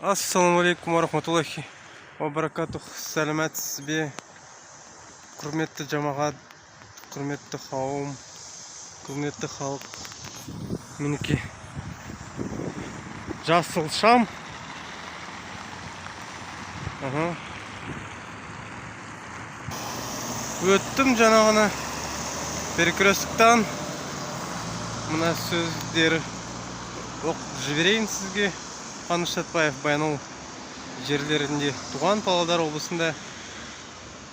Ассалаумалейкум рахматуллахи ва баракатух. Сәлеметсіз бе, құрметті жамағат, құрметті қауым, құрметті халық. Мінекей жасыл шам. Өттім жаңағына перекресттан. Мына сөздер оқып жіберейін сізге. Қаныш Сәтбаев Баянауыл жерлерінде туған, Павлодар облысында.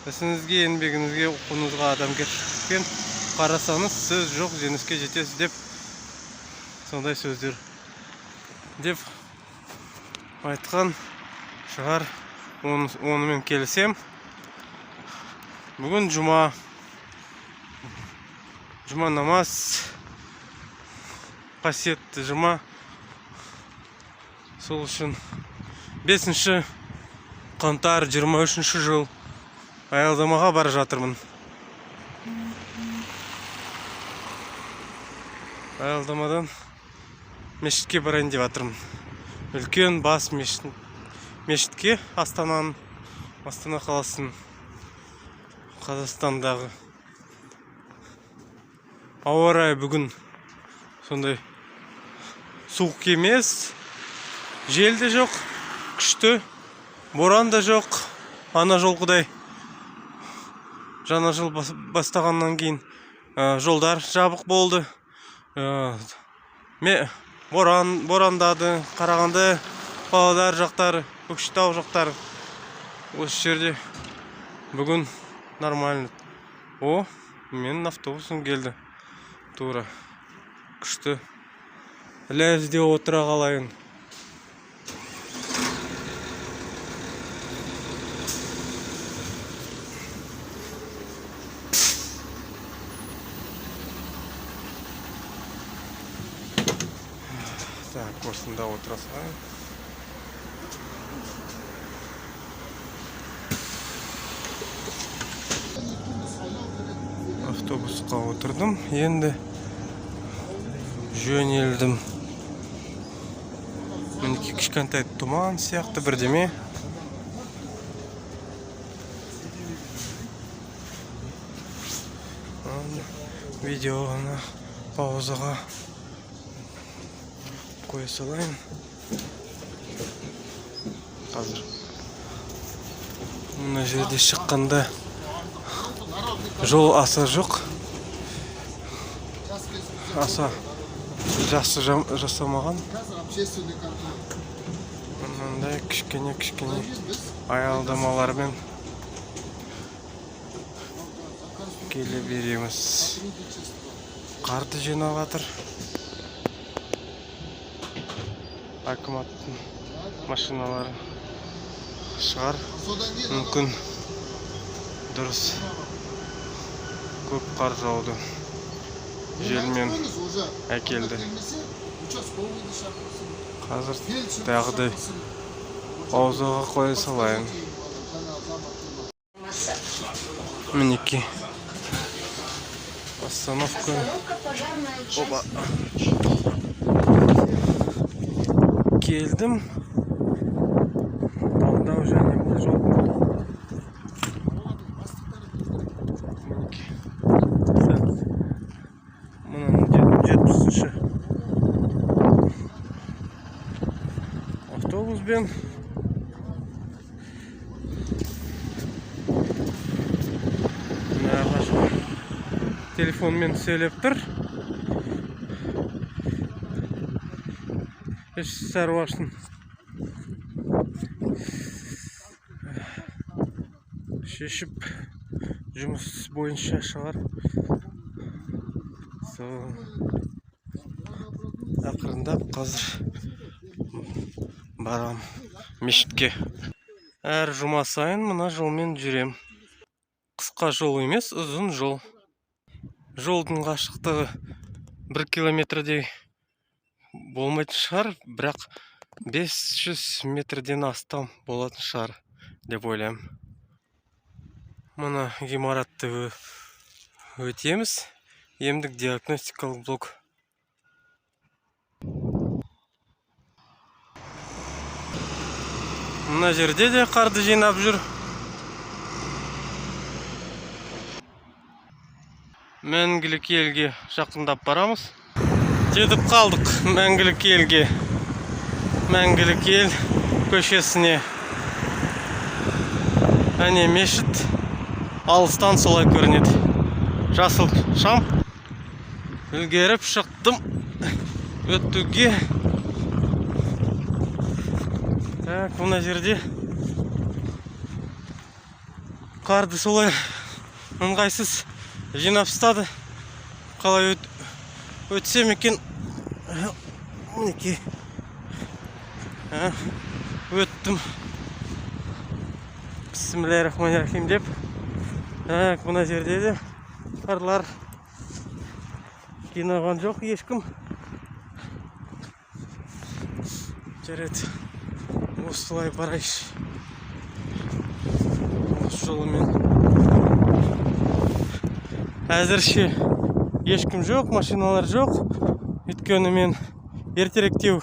Ісіңізге, еңбегіңізге, оқуыңызға адамгершілікпен қарасаңыз, сіз жоқ жеңіске жетесіз деп, сондай сөздер деп айтқан шығар. Онымен келісем. Бүгін жұма намаз, қасиетті жұма. Сол үшін 5 қаңтар 23 жыл аялдамаға бара жатырмын. Аялдамадан мешітке барайын деп жатырмын. Үлкен бас мешітке, Астана қаласының, Қазақстандағы. Ауа райы бүгін сондай суық емес. Жел де жоқ, күшті, боран да жоқ. Ана жолғыдай жаңа жыл бастағаннан кейін жолдар жабық болды. Борандады, Қарағанды, Павлодар жақтары, Көкшетау жақтары. Осы жерде бүгін нормально. Менің автобусым келді. Тура күшті. Ләзде отыра қалайын. Так, осында отыра салайын. Автобусқа отырдым. Енді жөнелдім. Мінекей кішкентай тұман сияқты бірдеме. Видеоны паузаға қоя салайын. Қазір мына жерде шыққанда жол аса жоқ. Аса жақсы жасамаған. Мынандай кішкене аялдамалармен келе береміз. Қарды жинап жатыр. Акиматтың машиналары шығар. Мүмкін дұрыс көп қар жауды. Желмен әкелді. Қазір тағыдай паузаға қоя салайын. Мінекей остановка. Келдім. Талдау және бұл жол. Мұның 70-ші автобуспен телефонмен сөйлеп тұр. Еш шаруашын шешіп жұмыс бойынша шығар. Ақырындап қазір барам мешітке. Әр жұма сайын мына жолмен жүрем. Қысқа жол емес, ұзын жол. Жолдың қашықтығы 1 километрдей болмайтын шығар, бірақ 500 метрден астам болатын шығар деп ойлаймын. Мына ғимаратты өтеміз. Емдік диагностикалық блок. Мына жерде де қарды жинап жүр. Мәңгілік елге жақындап барамыз. Жетіп қалдық мәңгілік елге. Мәңгілік ел көшесіне. Әне мешіт алыстан солай көрінеді. Жасыл шам. Үлгеріп шықтым өтуге. Так, мына жерде қарды солай ыңғайсыз жинап ұстады. Қалай өтсем екен. Мінекей. Өттім. Бисмиллахиррахманиррахим деп. Так, мына жерде де қарлар жинаған жоқ ешкім. Жарайды. Осылай барайшы. Осы жолымен. Әзірше ешкім жоқ, машиналар жоқ. Өйткені мен ертеректеу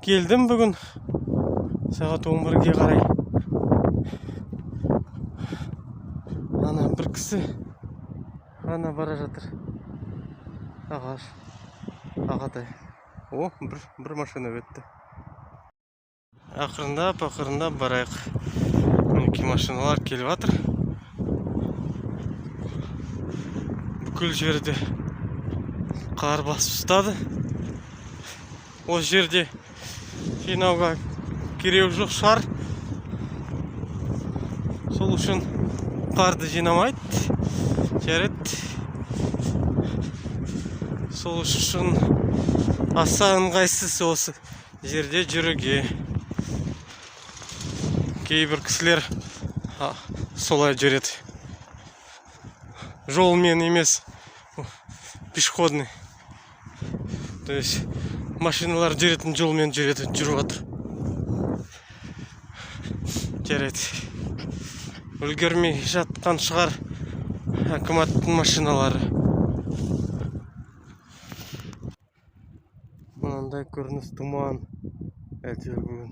келдім бүгін. Сағат 11-ге қарай. Ана бір кісі ана бара жатыр. Ағаш. Ағатай. О, бір машина өтті. Ақырындап барайық. Мінекей машиналар келіп жатыр. Бүкіл жерде қар басып ұстады. Осы жерде жинауға керегі жоқ шығар. Сол үшін қарды жинамайды. Жарайды. Сол үшін аса ыңғайсыз осы жерде жүруге. Кейбір кісілер солай жүреді. Жолмен емес, пешеходный. То есть машиналар жүретін жолмен жүріп жатыр. Жарайды. Үлгермей жатқан шығар акиматтың машиналары. Мынандай көрініс тұман. Әйтеуір бүгін.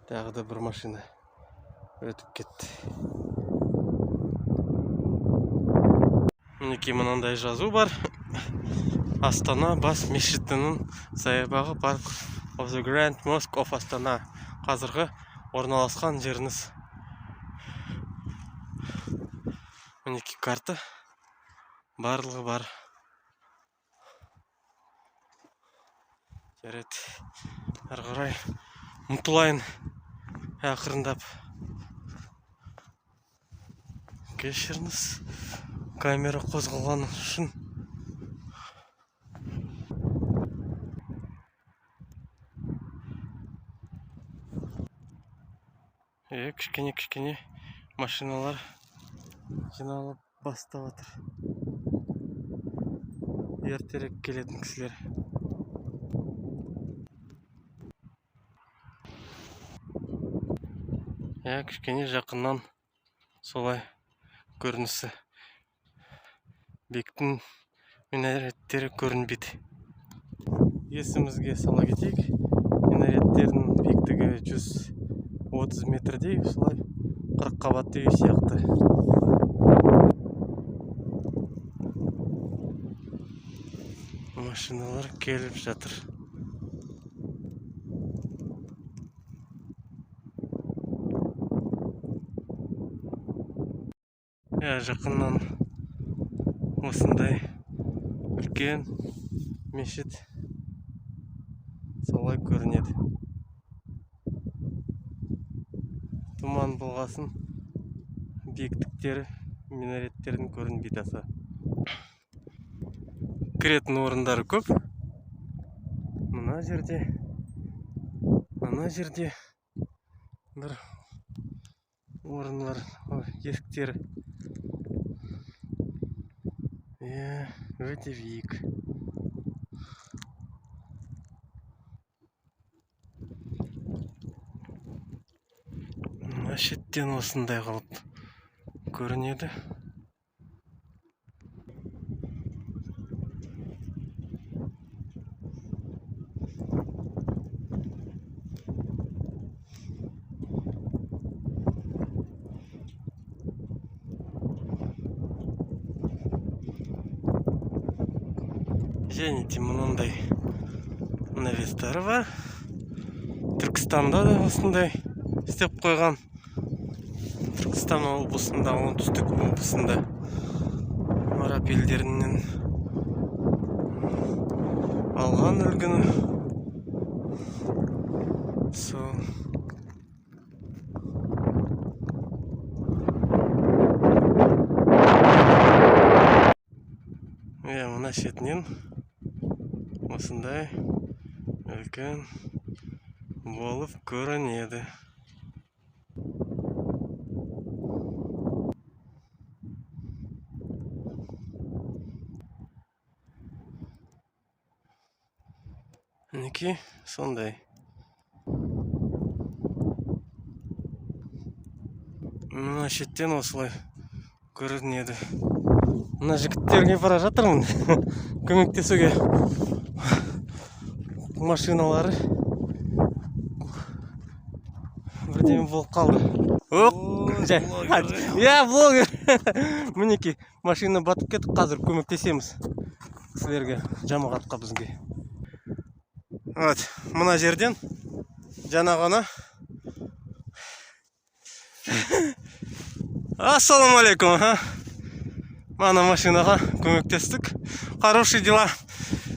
Тағы да бір машина өтіп кетті. Мінекей мынандай жазу бар. Астана бас мешітінің саябағы парк of the Grand Mosque of Астана. Қазіргі орналасқан жеріңіз. Мінекей карта. Барлығы бар. Жарайды. Ары қарай ұмтылайын. Ақырындап. Кешіріңіз. Камера қозғалғаны үшін. Кішкене машиналар жиналып бастап жатыр. Ертерек келетін кісілер. Кішкене жақыннан солай көрінісі. Бектің минареттері көрінбейді. Есімізге сала кетейік. Минареттердің биіктігі 130 метрдей, солай 40 қабатты үй сияқты. Машиналар келіп жатыр. Жақыннан осындай үлкен мешіт солай көрінеді. Тұман болғасын биіктіктері минареттердің көрінбейді аса. Кіретін орындары көп. Мына жерде бір орын бар, есіктері. Өте биік. Мына шетте шеттен осындай қылып көрінеді. Және де мынандай навестары бар. Түркістанда да осындай істеп қойған. Түркістан облысында, оңтүстік облысында араб елдерінен алған үлгіні. Сол. Мына шетінен осындай үлкен болып көрінеді. Мінекей сондай. Мына шеттен осылай көрінеді. Мына жігіттерге бара жатырмын. Көмектесуге. Машиналары бірдеме болып қалды. Блогер. Мінекей машина батып кетіп, қазір көмектесеміз сіздерге, жамағатқа, бізге. Мына жерден жаңа ғана ассалаумалейкум. Мана машинаға көмектестік. Хороший дела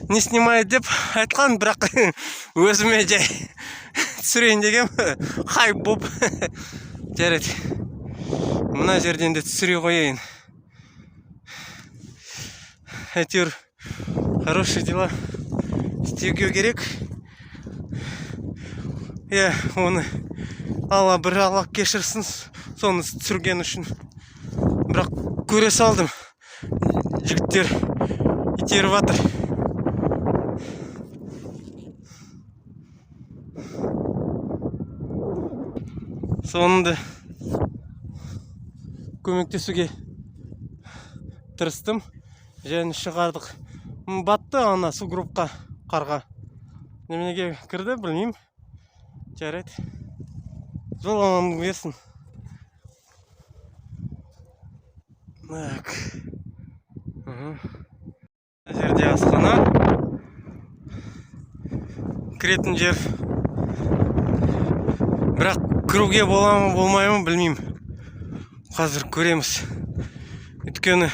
не снимает деп айтқан, бірақ өзіме жай түсірейін дегем, хайп боп жарайды. Мына жерден де түсіре қойайын. Әйтеуір хороший дела істеуге керек. Оны Алла кешірсін, соны түсірген үшін. Бірақ көре салдым. Жігіттер итеріп жатыр. Сонында көмектесуге тырыстым. Және шығардық. Батты ана су группқа, қарға. Неменеге кірді, білмеймін. Жарайды. Жол аман берсін. Жерде асхана. Кіретін жер. Бірақ кіруге боламы, болмаймы, білмеймін. Қазір көреміз. Өйткені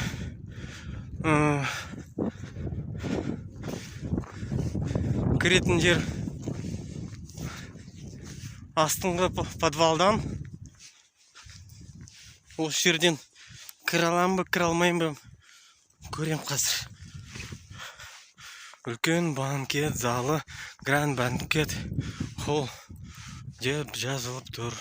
кіретін жер астыңғы подвалдан. Осы жерден кіре аламын ба, кіре алмаймын ба, көрем қазір. Үлкен банкет залы, гранд банкет холл деп жазылып тұр.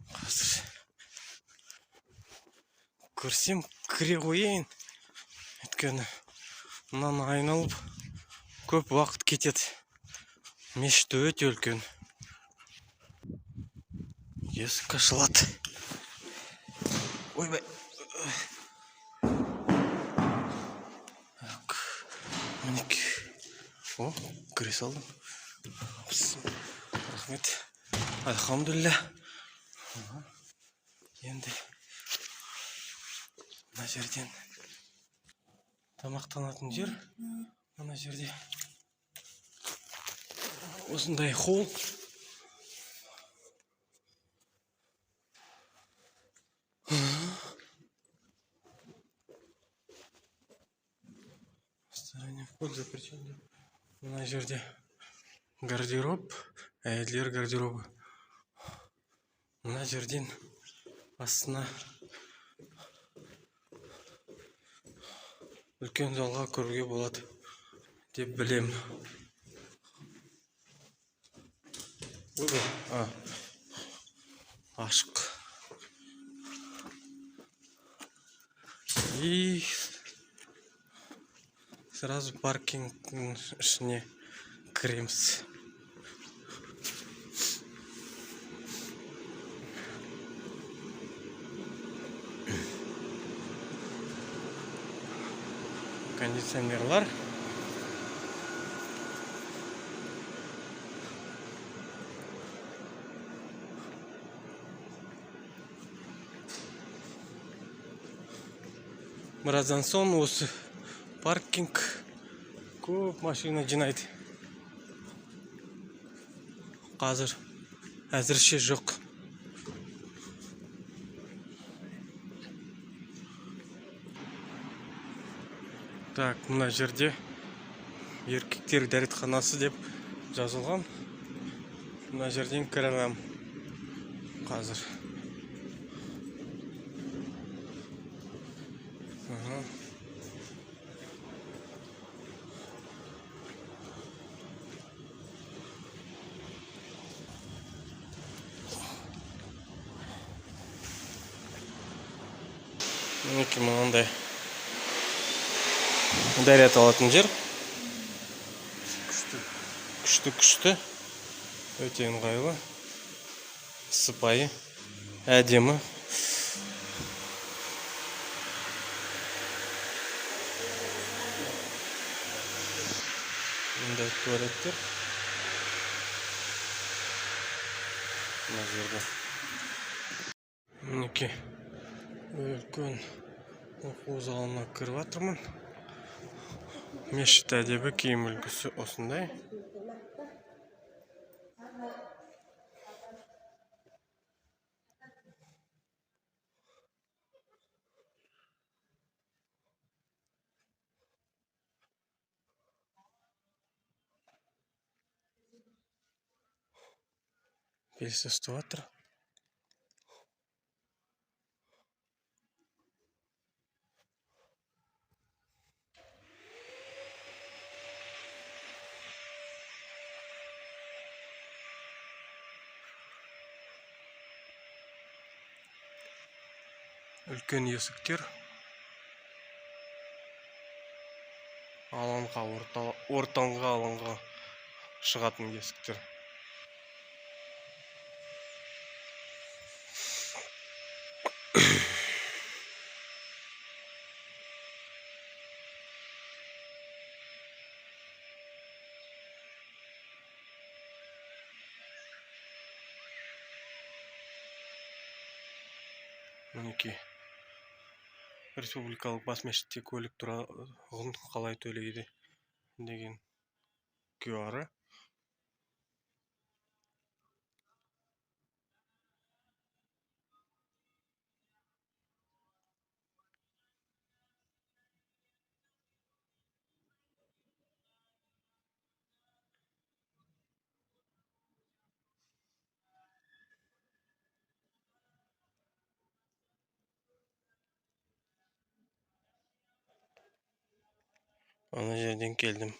Қазір көрсем кіре қойайын. Өйткені мынаны айналып көп уақыт кетеді. Мешіт өте үлкен. Есік ашылады. Ойбай. Мінекей. Кіре салдым. Рахмет. Альхамдулилля. Енді мына жерден тамақтанатын жер. Мына жерде осындай холл. Мына жерде гардероб, әйелдер гардеробы. Мына жерден астына үлкен залға көруге болады деп білем. Ашық. И сразу паркингтің ішіне кіреміз. Кондиционерлар. Біраздан соң осы паркинг көп машина жинайды. Қазір әзірше жоқ. Так, мына жерде еркектер дәретханасы деп жазылған. Мына жерден кіре аламын қазір. Мінекей мынандай дәрет алатын жер. Күшті. Өте ыңғайлы. Сыпайы, әдемі. Мындай туалеттер. Мына жерде. Мінекей үлкен оқу залына кіріп жатырмын. Мешіт әдебі киім үлгісі осындай. Бес ұстап жатыр. Үлкен есіктер. Алаңға, ортаңға алаңға шығатын есіктер. Мінекей республикалық бас мешітте көлік тұрағын қалай төлейді деген QR-ы. Ана жерден келдім.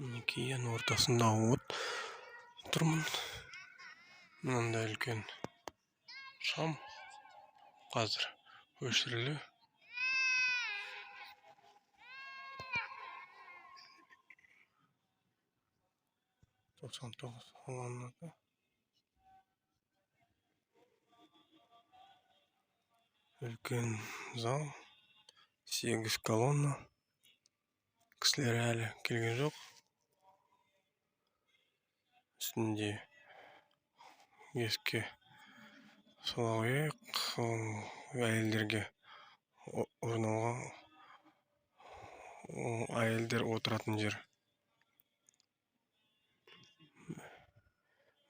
Мінекей ең ортасында от тұрмын. Мынандай үлкен шам қазір өшірілі. Алаңында. Үлкен зал, 8 колонна. Кісілер әлі келген жоқ. Үстінде еске салайық, әйелдерге орналған, әйелдер отыратын жер.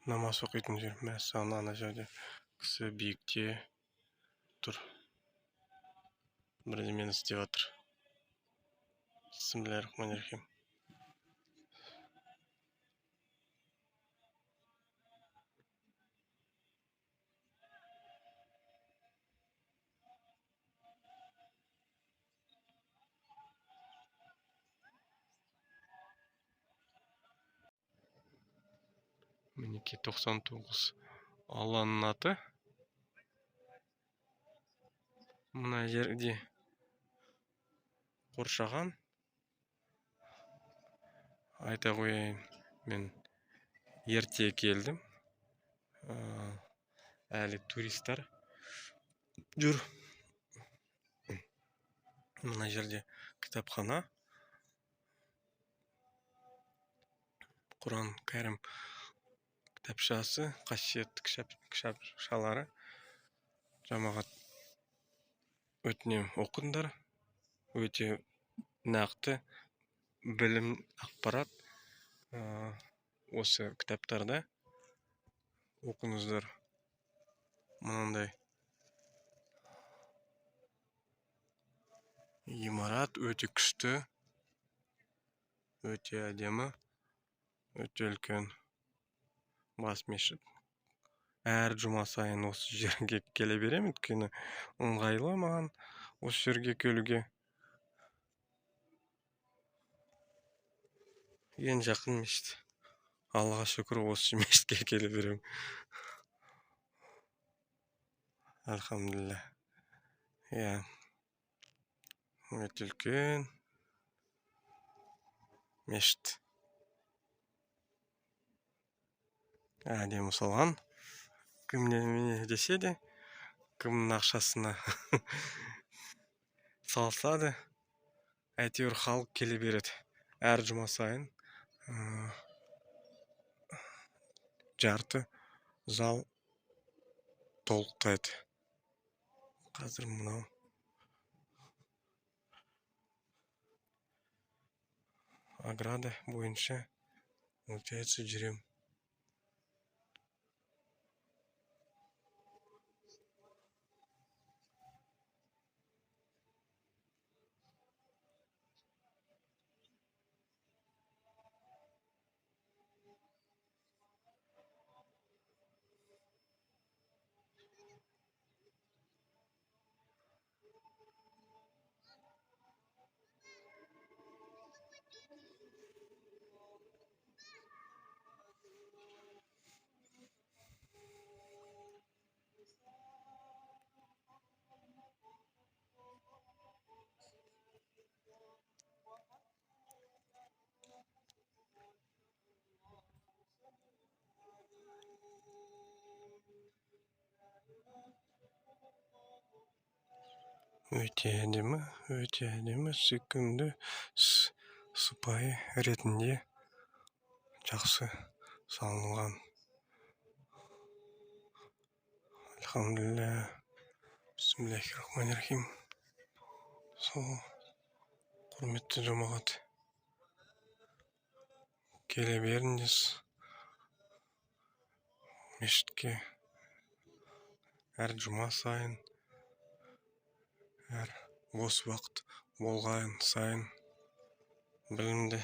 Намаз оқитын жер. Мәссаған ана жерде кісі биікте тұр. Бірдемені істеп жатыр. Бисмиллахир-рахманир-рахим. Мінекей 99 Алланың аты. Мына жерде қоршаған. Айта қояйын, мен ерте келдім. Әлі туристар жүр. Мына жерде кітапхана. Құран кәрім кітапшасы, қасиетті кітапшалары. Жамағат, өтінем оқыңдар. Өте нақты білім, ақпарат осы кітаптарда оқыңыздар. Мынандай имарат өте күшті, өте әдемі, өте үлкен бас мешіт. Әр жұма сайын осы жерге келе беремін, өйткені ыңғайлы маған осы жерге келуге. Ең жақын мешіт. Аллаға шүкір, осы мешітке келе беремін. Альхамдулилля. Өте үлкен мешіт. Әдемі салған. Кім не десе де, кімнің ақшасына салса да, әйтеуір халық келе береді. Әр жұма сайын жарты зал толықтайды. Қазір мынау ограда бойынша получается жүрем. Өте әдемі, сүйкімді, сыпайы ретінде жақсы салынған. Альхамдулилля. Бисмиллахиррахманиррахим. Сол, құрметті жамағат, келе беріңіз мешітке. Әр жұма сайын, әр бос уақыт болған сайын білімді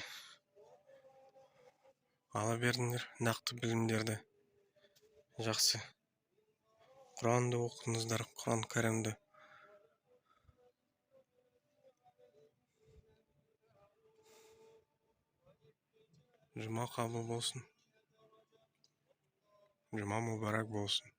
ала беріңдер, нақты білімдерді. Жақсы. Құранды оқыңыздар, Құран кәрімді. Жұма қабыл болсын. Жұма мүбәрәк болсын.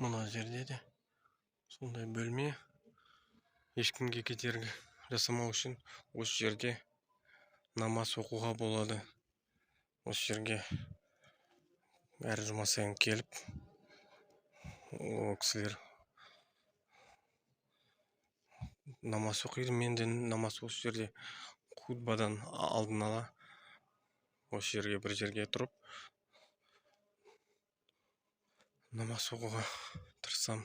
Мына жерде де сондай бөлме, ешкімге кедергі жасамау үшін осы жерде намаз оқуға болады. Осы жерге әр жұма сайын келіп, ол кісілер намаз оқиды. Мен де намаз осы жерде хутбадан алдын ала осы жерге бір жерге тұрып намаз оқуға тырысам.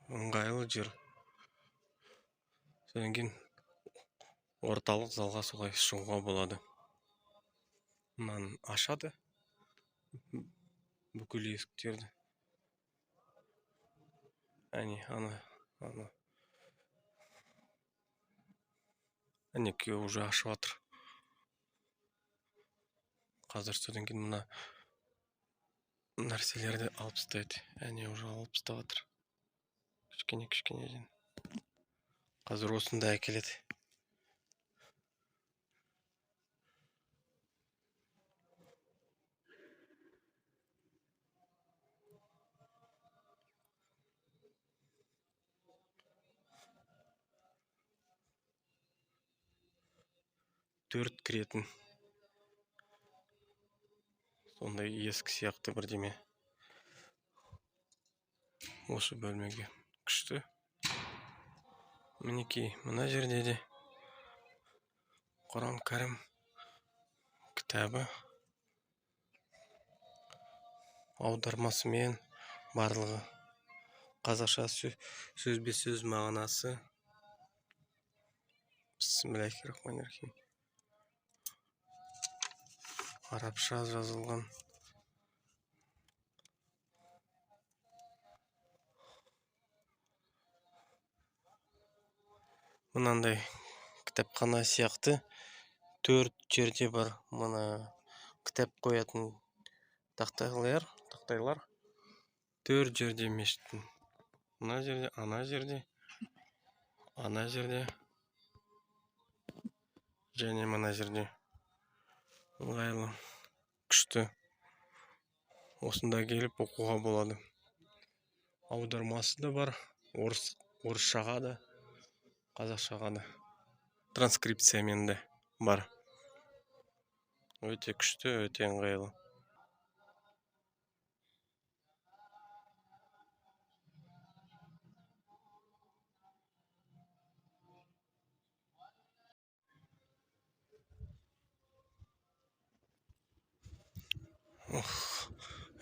Ыңғайлы жер. Содан кейін орталық залға солай шығуға болады. Мынаны ашады бүкіл есіктерді. Ана. Күйеуі уже ашып жатыр. Қазір содан кейін мына нәрселерді алып тастайды. Уже алып тастап жатыр. Кішкенеден. Қазір осында әкеледі. Төрт кіретін. Сондай есік сияқты бірдеме. Осы бөлмеге күшті. Мінекей, мына жерде де Құран кәрім кітабы аудармасымен барлығы. Қазақша сөзбе-сөз мағынасы. Бисмиллахир-рахманир-рахим. Арабша жазылған. Мынандай кітапхана сияқты 4 жерде бар. Мына кітап қоятын тақтайлар 4 жерде мешіттің. Мына жерде, ана жерде, және мына жерде. Ыңғайлы, күшті. Осында келіп оқуға болады. Аудармасы да бар. Орысшаға да, қазақшаға да. Транскрипциямен де бар. Өте күшті, өте ыңғайлы.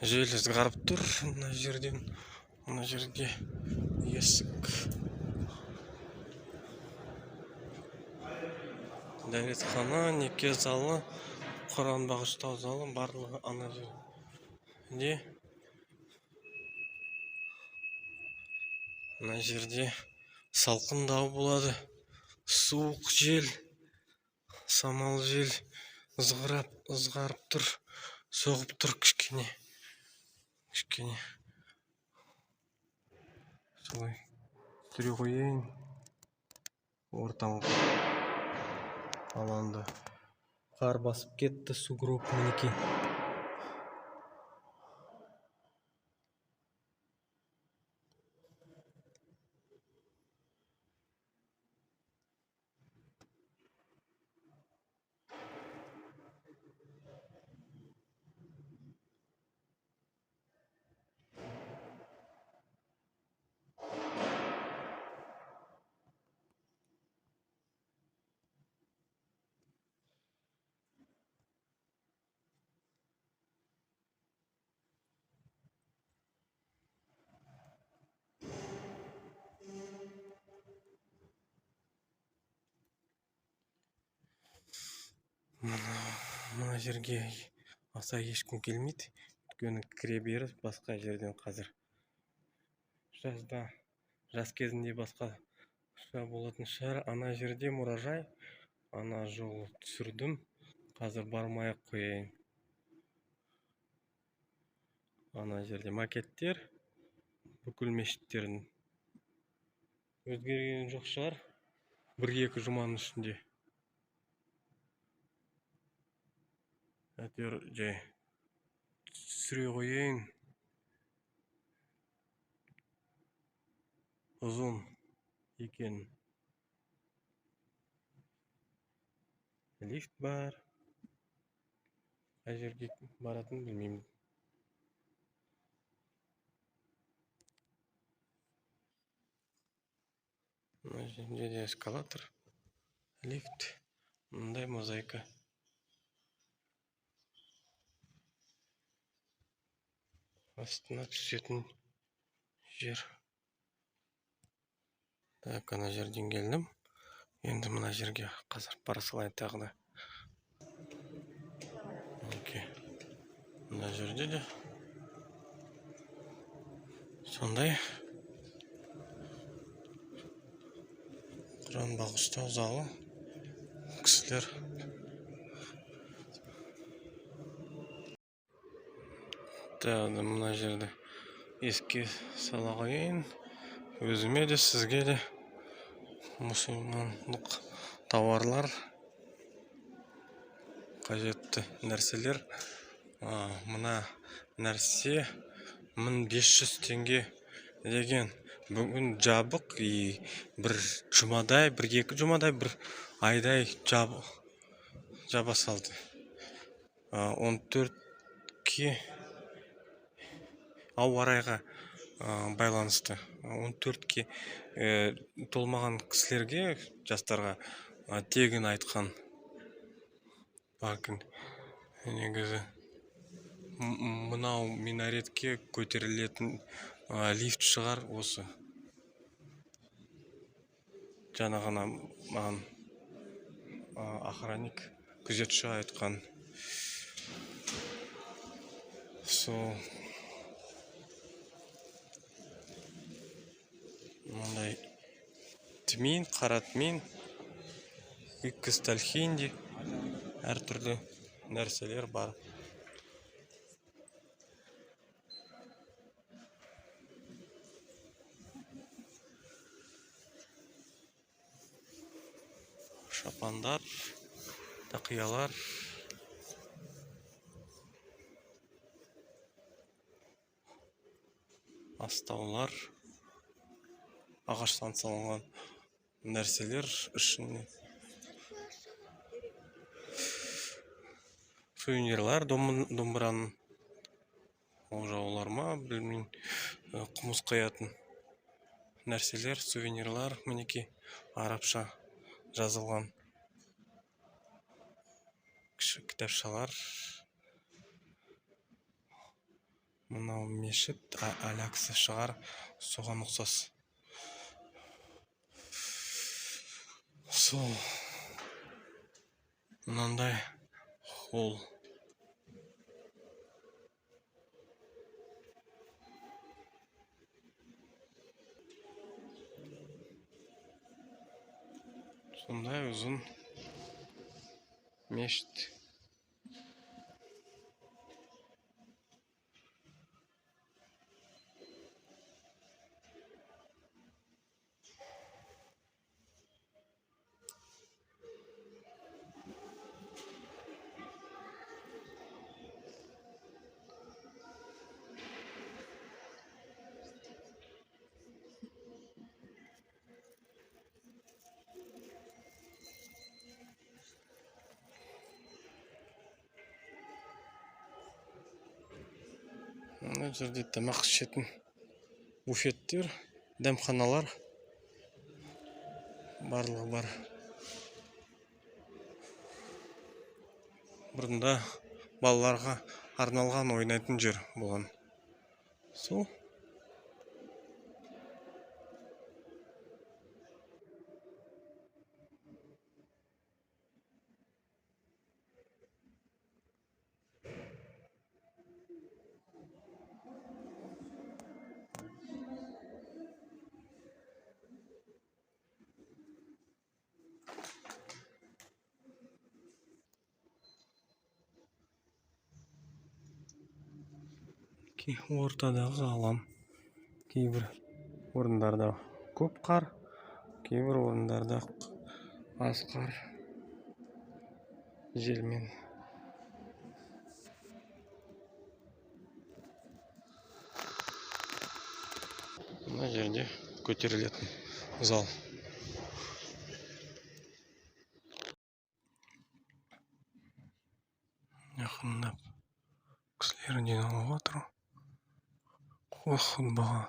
Жел ызғарып тұр. Мына жерде есік. Дәретхана, неке залы, Құран бағыштау залы барлығы ана жерде. Мына жерде салқындау болады. Суық жел, самал жел ызғарып тұр. Соғып тұр кішкене. Солай түре қойын. Ортаңғы алаңды. Қар басып кетті, сугроб мінекей. Мына жерге аса ешкім келмейді. Өйткені кіре беріс басқа жерден қазір. Жаз кезінде басқа болатын шығар. Ана жерде мұражай. Ана жолы түсірдім. Қазір бармай-ақ қояйын. Ана жерде макеттер. Бүкіл мешіттердің. Өзгерген жоқ шығар. 1-2 жұманың ішінде. Әтер жай түсіре қойын. Ұзын екен. Лифт бар. Қай жерге баратын білмеймін. Мына жерде де эскалатор. Лифт. Мындай мозаика. астына түсетін жер. Так, ана жерден келдім. Енді мына жерге қазір бара салайын тағы да. Окей. Мына жерде де сондай Құран бағыштау залы. Кісілер тағы мына жерде еске сала қояйын, өзіме де сізге де мұсылмандық тауарлар, қажетті нәрселер. Мына нәрсе 1500 теңге деген. Бүгін жабық, бір жұмадай, бір екі жұмадай, бір айдай жаба салды. 14-ке ауа райға байланысты 14-ке толмаған кісілерге, жастарға тегін айтқан. Бакын негізі мынау минаретке көтерілетін лифт шығар осы. Жаңа ғана маған охранник, күзетші айтқан. Сол мындай тмин, қара тмин, кристалхинди, әртүрлі нәрселер бар. Шапандар, тақиялар. Астаулар, ағаштан салынған нәрселер ішіне. Сувенирлар, домбыраның олжаулар ма, білмеймін, құмыз қоятын нәрселер, сувенирлар, мінеки арабша жазылған кіші кітапшалар. Мынау мешіт, әләксі шығар, соған ұқсас. Сол мынандай холл. Сондай ұзын мешіт. Мына жерде тамақ ішетін буфеттер, дәмханалар барлығы бар. Бұрында балаларға арналған ойнайтын жер болған. Сол ортадағы алам. Кейбір орындарда көп қар, кейбір орындарда аз қар. Желмен. Мына жерде көтерілетін зал. Жақындап кісілер жиналып отыр. Хұтбаға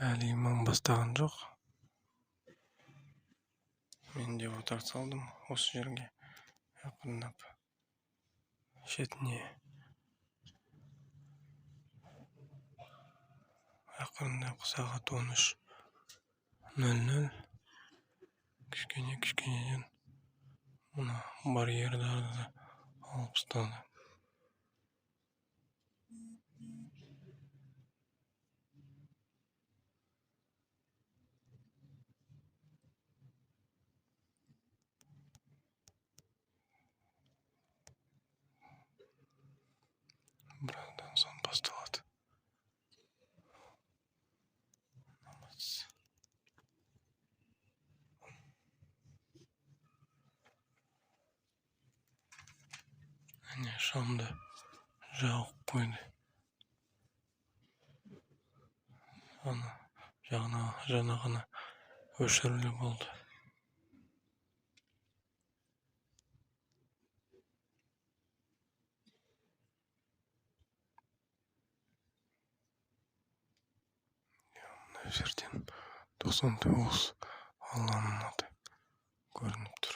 әлі имам бастаған жоқ. Мен де отыра салдым осы жерге, жақындап шетіне. Акырында саат 13:00 кичкенеден мына барьерларды да алып тастады. Birazdan so'ng boshlandi. Namoz. Ana shomda javob qo'ydi. Ana janagina o'shirilib oldi. Bu yerdan 99 Allohning oti ko'rinib tur.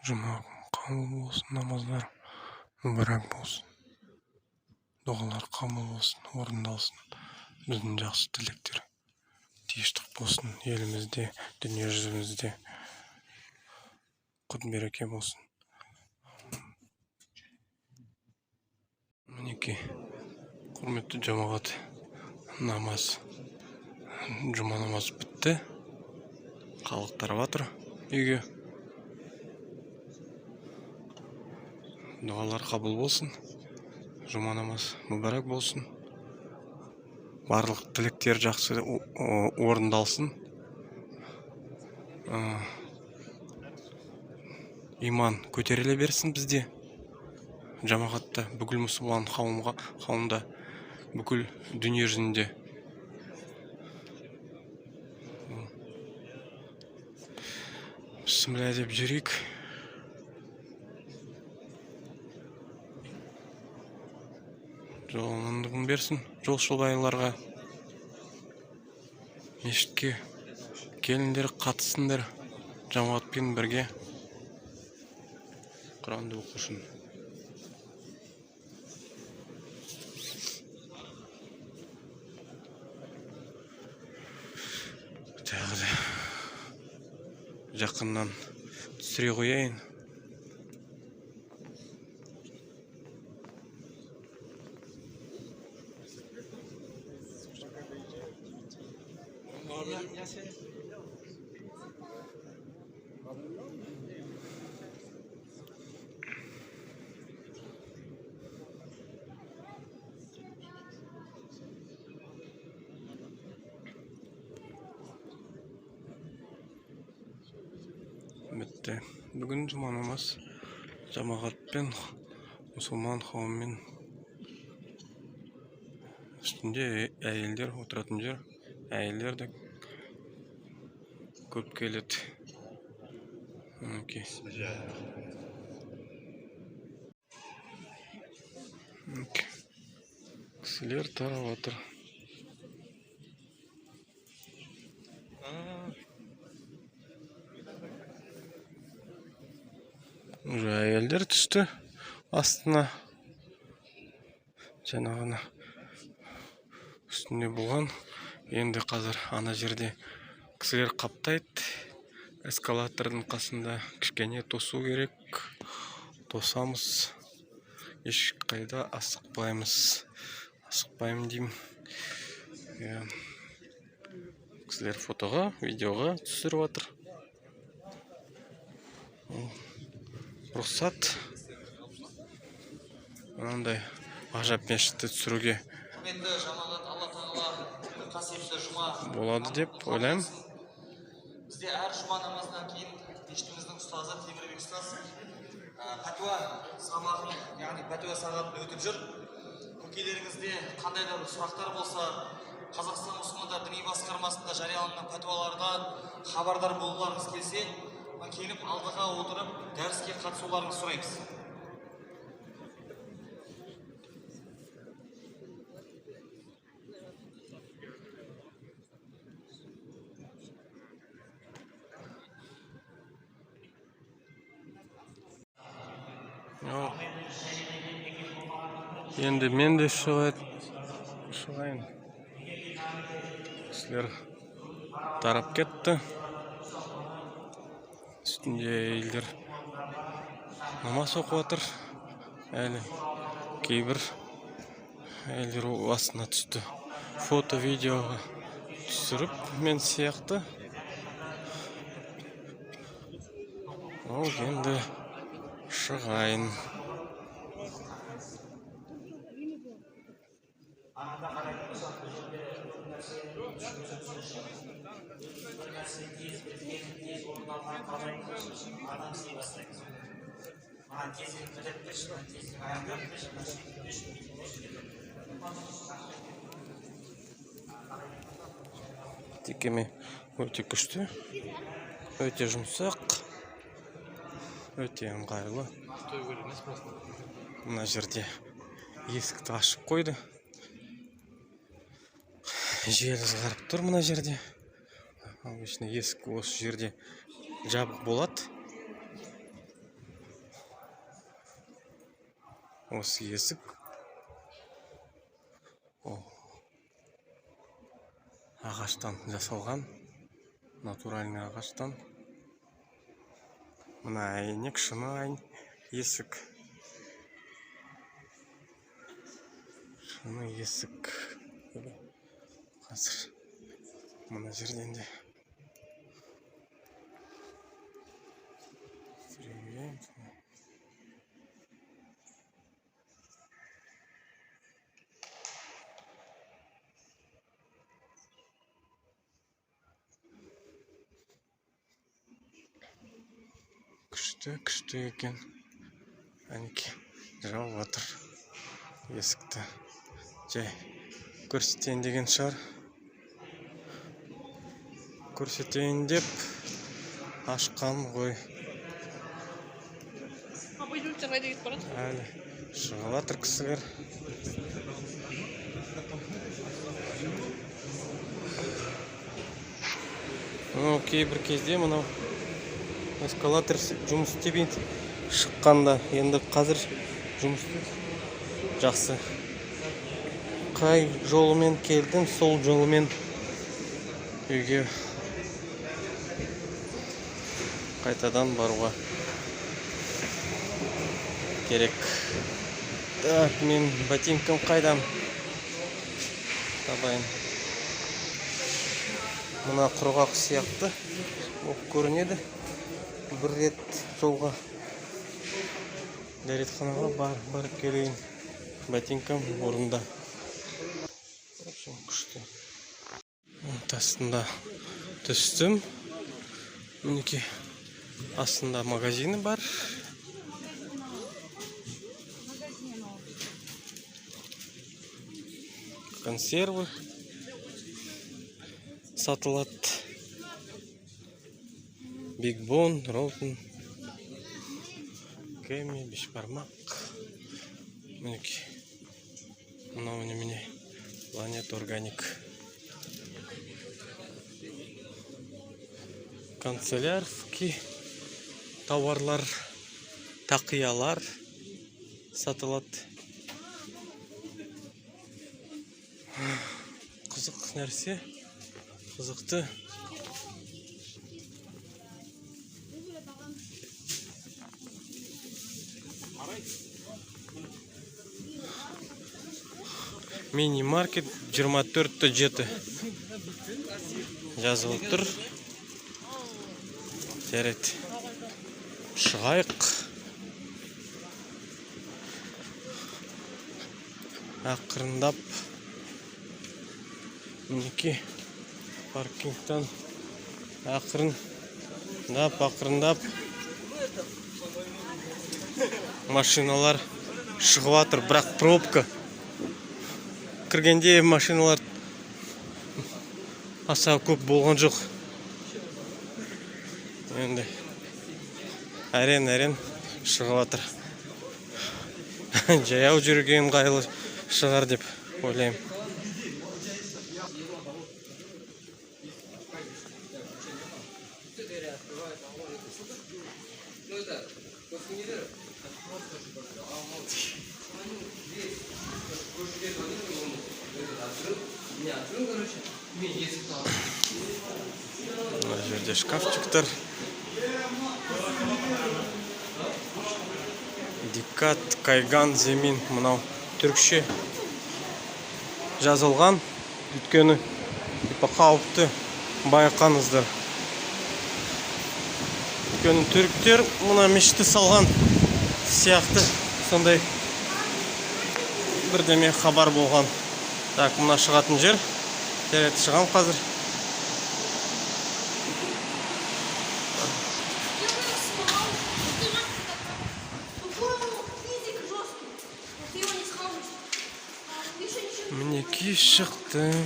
Cuma qabul bo'lsin, namozlar muborak bo'lsin. Duolar qabul bo'lsin, o'rindalsin. Bizning yaxshi tilaklar tiyishlik bo'lsin. Elimizde, dunyo yuzimizde qut beraka bo'lsin. Miniki hurmatli jamoat, juma namozi bitdi. Xalq taravatır uyga. Dualar qabul bo'lsin. Juma namozi muborak bo'lsin. Bарлық tilaklar жақсы o'rindalsin. Iman көтеріле берсін бізде. Жамағатта, бүкіл мұсылман қауымда, бүкіл дүние жүзінде. Бісміллә деп жүрейік. Жолмандығын берсін жолшыбайларға. Мешітке келіндер қатысыңдар, жамағатпен бірге Құранды оқысын. Тағы жақыннан түсіре қояйын. Бітті. Бүгін жұма намаз жамағатпен, мұсылман қауыммен үстінде әйелдер отыратын жер. Әйелдер де көп келеді. Кісілер тарап отыр. Әйелдер түсті астына. Жаңағына үстінде болған. Енді қазір ана жерде кісілер қаптайды. Эскалатордың қасында кішкене тосу керек. Тосамыз. Ешқайда асықпаймыз. Асықпаймын деймін. Кісілер фотоға, видеоға түсіріп отыр. Рұқсат. Мынандай ғажап мешітті түсіруге болады деп ойлаймын. Бізде әр жұма намазынан кейін мешітіміздің ұстазы Темірбек ұстаз пәтуа сабағын, яғни пәтуа сағатын өтіп жүр. Көкелеріңізде қандай да бір сұрақтар болса, Қазақстан мұсылмандар діни басқармасында жарияланған пәтуалардан хабардар болуларыңыз келсе, келіп алдыға отырып дәріске қатысуларыңызды сұраймыз. О. Енді мен де шығайын. Кісілер тарап кетті. Үстінде әйелдер намаз оқып отыр. Әлі кейбір әйелдер астына түсті. Фото, видеоға түсіріп мен сияқты. Ол енді шығайын. Текеме өте күшті, өте жұмсақ, өте ыңғайлы. Мына жерде есікті ашып қойды. Жел ызғарып тұр мына жерде. Обычно есік осы жерде жабық болады. Осы есік. Ағаштан жасалған. Натуральный ағаштан. Мына әйнек, шыны есік. Шыны есік. Қазір мына жерден де күшті екен. Әнеке жауып отыр есікті. Жай көрсетейін деген шығар. Көрсетейін деп ашқан ғой. Әлі шығып отыр кісілер. Кейбір кезде мынау эскалатор жұмыс істемей шыққанда, енді қазір жұмыс жақсы. Қай жолымен келдім, сол жолымен үйге қайтадан баруға керек. Так, мен ботинкам қайдам табайын. Мына құрғақ сияқты көрінеді. Бір рет жолға дәретханаға барып келейін. Ботинкам орында. Күшті. Астында түстім. Мінеке астында магазины бар. Консервы сатылады. Биг Бон, Ролтон, Кэми, бешбармақ. Мінеке. Мынау немене? Планет Органик. Канцелярский тауарлар, тақиялар сатылады. Қызық нәрсе, қызықты. Мини-маркет 24-7 жазылып тұр. Жарайды. Шығайық. Ақырындап. Мінеке паркингтан ақырындап машиналар шығып жатыр, бірақ пробка. Кіргенде машиналар аса көп болған жоқ. Енді әрен шығып жатыр. Жаяу жүруге ыңғайлы шығар деп ойлаймын. Мына жерде шкафчиктер. Диккат, кайган, земин. Мынау түркше жазылған. Өйткені қауіпті байқаңыздар. Өйткені түріктер мына мешітті салған сияқты сондай бірдеме хабар болған. Так, мына шығатын жер. Жарайды, шығам қазір. Мінекей шықтым.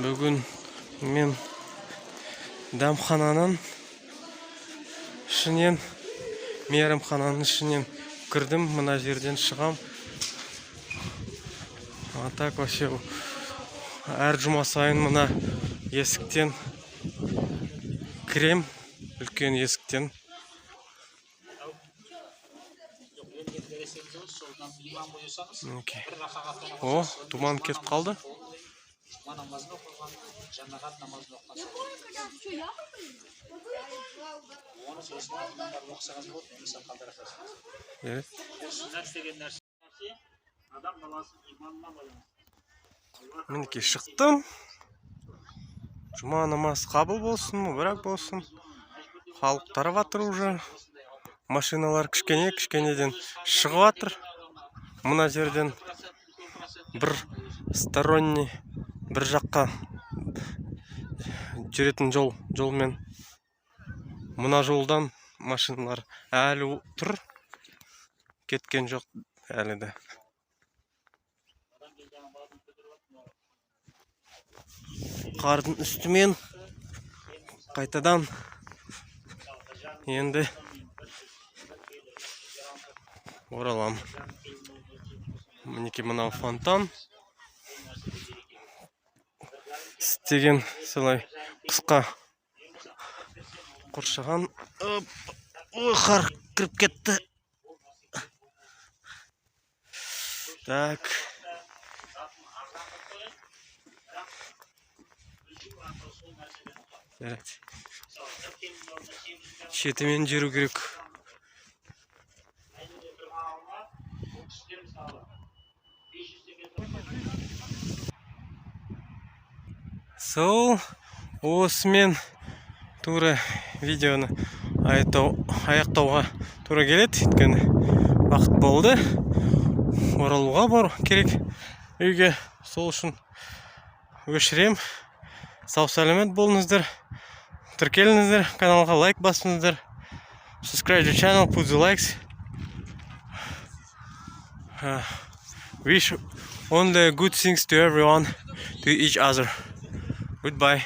Бүгін мен дәмхананың ішінен, мейрамхананың ішінен кірдім. Мына жерден шығам. А так вообще әр жұма сайын мына есіктен кірем, үлкен есіктен. О, туман кетіп қалды. Мінекей шықтым. Жұма намаз қабыл болсын, мүбәрәк болсын. Халық тарап жатыр уже. Машиналар кішкенеден шығып жатыр. Мына жерден бір сторонний, бір жаққа жүретін жолмен. Мына жолдан машиналар әлі тұр. Кеткен жоқ әлі де. Қардың үстімен қайтадан енді оралам. Мінекей мынау фонтан. Істеген солай қысқа қоршаған. Ой, қар кіріп кетті. Так. Шетімен жүру керек. Сол осымен тура видеоны аяқтауға тура келеді. Өйткені уақыт болды. Оралуға бар керек үйге. Сол үшін өшірем. Сау сәлемет болыңыздар. Тіркеліңіздер, каналға лайк басыңыздар. Subscribe to channel, put the likes. Wish only good things to everyone, to each other. Goodbye.